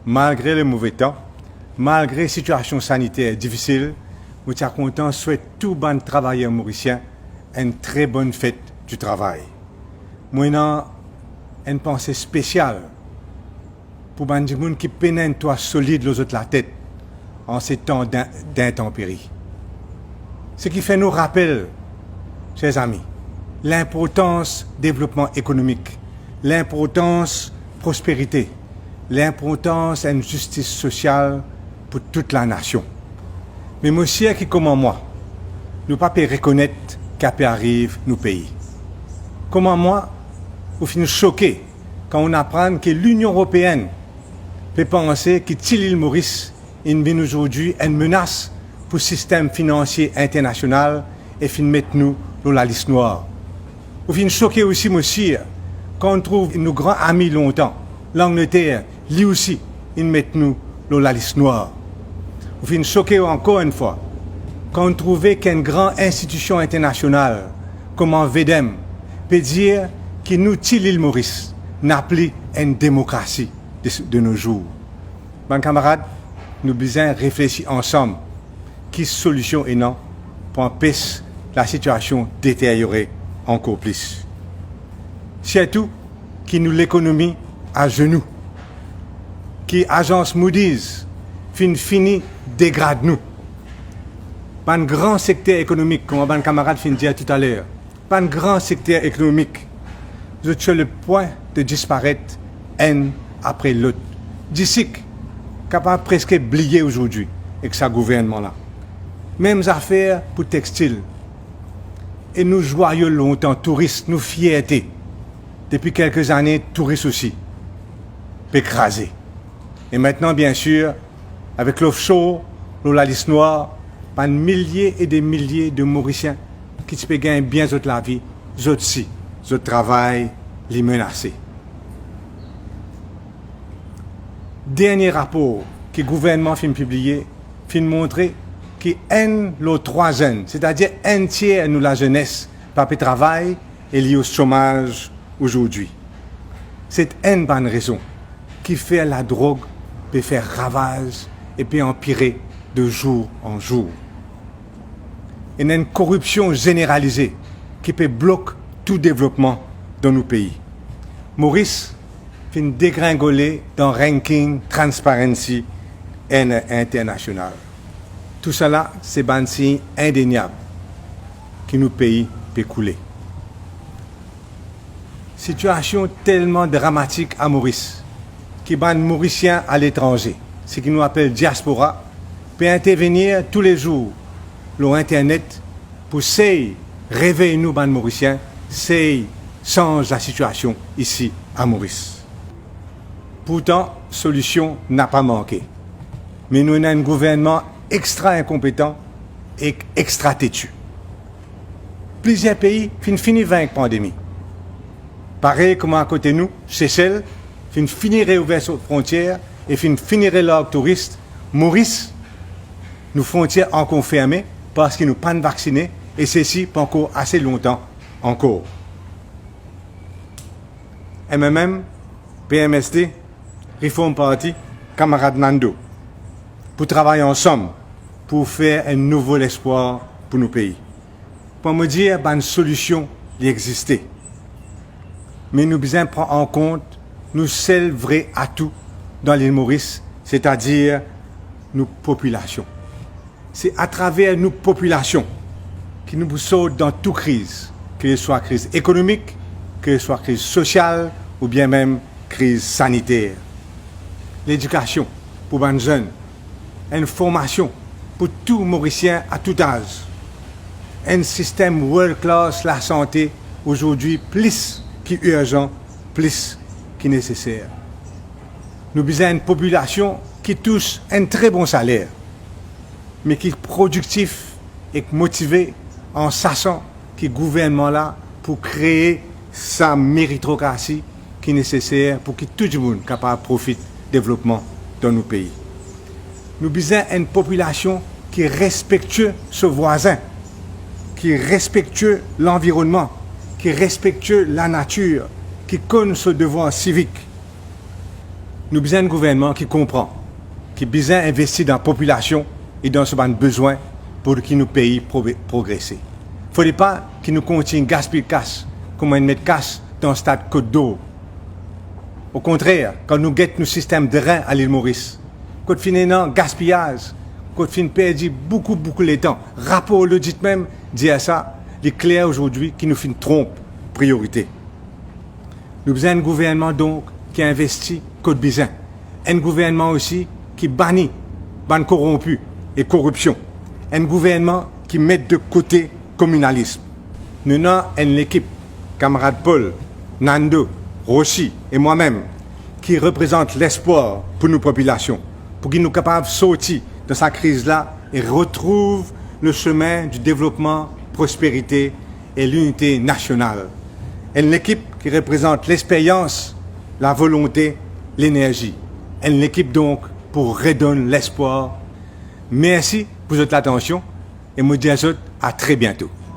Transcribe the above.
malgré le mauvais temps, malgré la situation sanitaire difficile, nous sommes contents de souhaiter tous les travailleurs mauriciens une très bonne fête du travail. Moi, une pensée spéciale pour les gens qui peinent toi solide les autres la tête en ces temps d'intempéries. Ce qui fait nous rappeler, chers amis, l'importance du développement économique, l'importance de prospérité, l'importance d'une justice sociale pour toute la nation. Mais monsieur qui comme moi, nous ne pouvons pas reconnaître qu'il arrive nos pays. Comment moi, vous finissez choqué quand on apprend que l'Union européenne peut penser que l'île Maurice est aujourd'hui une menace pour le système financier international et finit mettre nous dans la liste noire. Vous finissez choqué aussi, monsieur, quand on trouve nos grands amis longtemps, l'Angleterre, lui aussi, ils mettent nous dans la liste noire. Vous finissez choqué encore une fois, quand on trouve qu'une grande institution internationale, comme en VEDEM, peut dire que nous, l'île Maurice, n'a plus une démocratie de nos jours. Mes camarades, nous devons réfléchir ensemble quelle solution est non pour empêcher la situation détériorer encore plus. Surtout que nous l'économie à genoux, que l'agence Moody's fini dégrade nous. Pas un grand secteur économique, comme mon camarade fin dire tout à l'heure, pas un grand secteur économique. Vous êtes sur le point de disparaître un après l'autre. D'ici, capable presque oublié aujourd'hui avec ce gouvernement-là. Mêmes affaires pour textile. Et nous joyeux longtemps, touristes, nous fierté. Depuis quelques années, touristes aussi. Écrasés. Et maintenant, bien sûr, avec l'offshore, la liste noire, pas de milliers et des milliers de Mauriciens qui se gagnent bien la vie, eux aussi, eux travail, les menacés. Dernier rapport que le gouvernement a publié, a montré que les 3 ans, c'est-à-dire un tiers de la jeunesse, pas de travail est lié au chômage aujourd'hui. C'est une bonne raison qui fait la drogue peut faire ravage et peut empirer de jour en jour. Il y a une corruption généralisée qui peut bloquer tout développement dans nos pays. Maurice fin dégringoler dans le ranking Transparency International. Tout cela, c'est un signe indéniable que nos pays peuvent couler. Situation tellement dramatique à Maurice, qui ban Mauriciens à l'étranger, ce qui nous appelle diaspora, peut intervenir tous les jours sur Internet pour réveiller nous, ban Mauriciens, change la situation ici à Maurice. Pourtant, solution n'a pas manqué. Mais nous avons un gouvernement extra incompétent et extra têtu. Plusieurs pays finissent vaincre la pandémie. Pareil comme à côté de nous, Seychelles, finir réouvrir ses frontières et finir leurs touristes. Maurice, nos frontières encore fermées parce qu'ils ne sont pas vaccinés et ceci pas encore assez longtemps encore. MMM, PMSD, Reform Party, camarade Nando, pour travailler ensemble pour faire un nouvel espoir pour nos pays. Pour me dire une solution qui existait. Mais nous devons prendre en compte nos seuls vrais atouts dans l'île Maurice, c'est-à-dire nos populations. C'est à travers nos populations que nous sautons dans toute crise, que ce soit crise économique, que ce soit crise sociale ou bien même crise sanitaire. L'éducation pour les jeunes, une formation pour tous Mauriciens à tout âge, un système world class la santé aujourd'hui plus qu'urgent, plus que nécessaire. Nous avons une population qui touche un très bon salaire, mais qui est productif et motivé en sachant que le gouvernement là pour créer sa méritocratie qui est nécessaire pour que tout le monde soit capable de profiter du développement dans nos pays. Nous avons une population qui est respectueuse de ses voisins, qui est respectueuse de l'environnement, qui est respectueuse de la nature, qui connaît ses devoirs civiques. Nous avons besoin d'un gouvernement qui comprend, qui a besoin d'investir dans la population et dans ce besoin pour que nos pays progressent. Il ne faudrait pas qu'ils nous continuent de gaspiller casse, comme un mètre casse dans le stade Côte d'Or. Au contraire, quand nous guettons nos systèmes de rein à l'île Maurice, quand nous finissons gaspillage, quand nous finissons perdu beaucoup de temps, rapport le dit même, dit à ça, il est clair aujourd'hui qu'il nous fait une trompe priorité. Nous avons besoin d'un gouvernement donc qui investit Côte Bizin. Un gouvernement aussi qui bannit ban corrompu et corruption. Un gouvernement qui met de côté le communalisme. Nous avons une équipe, camarade Paul, Nando, Rossi et moi-même, qui représente l'espoir pour nos populations, pour qu'ils nous capables de sortir de cette crise-là et retrouvent le chemin du développement, prospérité et l'unité nationale. Une équipe qui représente l'expérience, la volonté, l'énergie. Une équipe donc pour redonner l'espoir. Merci pour votre attention et je vous dis à très bientôt.